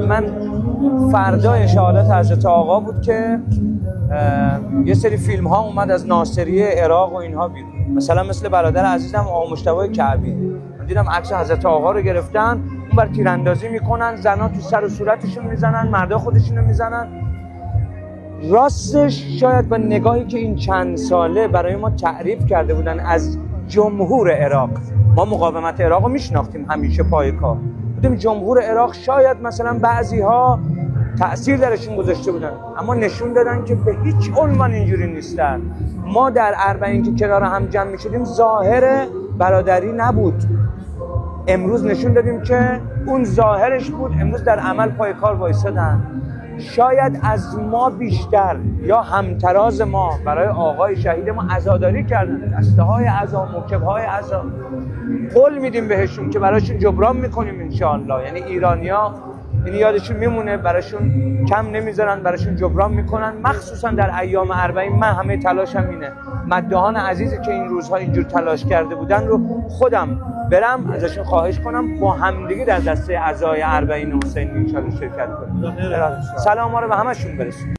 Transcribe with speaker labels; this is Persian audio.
Speaker 1: من فردای شهادت حضرت آقا بود که یه سری فیلم ها اومد از ناصریه عراق و اینها بیرون، مثلا مثل برادر عزیزم آقا مجتبی کعبی. من دیدم عکس حضرت آقا رو گرفتن، اون بر تیراندازی میکنن، زنا تو سر و صورتشون میزنن، مردا خودشونو میزنن. راستش شاید با نگاهی که این چند ساله برای ما تعریف کرده بودن از جمهور عراق، ما مقاومت عراق رو میشناختیم همیشه پای کار بودیم، جمهور عراق شاید مثلا بعضی ها تأثیر درشون گذاشته بودن، اما نشون دادن که به هیچ عنوان اینجوری نیستن. ما در اربعین که کنار هم جمع میشدیم ظاهر برادری نبود، امروز نشون دادیم که اون ظاهرش بود، امروز در عمل پای کار وایسادن. شاید از ما بیشتر یا همتراز ما برای آقای شهید ما عزاداری کردن، دسته های عزا، موکب های عزا، قول میدیم بهشون که براشون جبران میکنیم انشاءالله. یعنی ایرانیا یعنی یادشون میمونه، براشون کم نمیذارن، براشون جبران میکنن، مخصوصا در ایام اربعین. من همه تلاشم اینه مداحان عزیزی که این روزها اینجور تلاش کرده بودن رو خودم برم ازشون خواهش کنم با همدیگه در دسته عزای اربعین حسینی ان شاءالله شرکت کنیم. سلام ها رو به همشون برسونیم.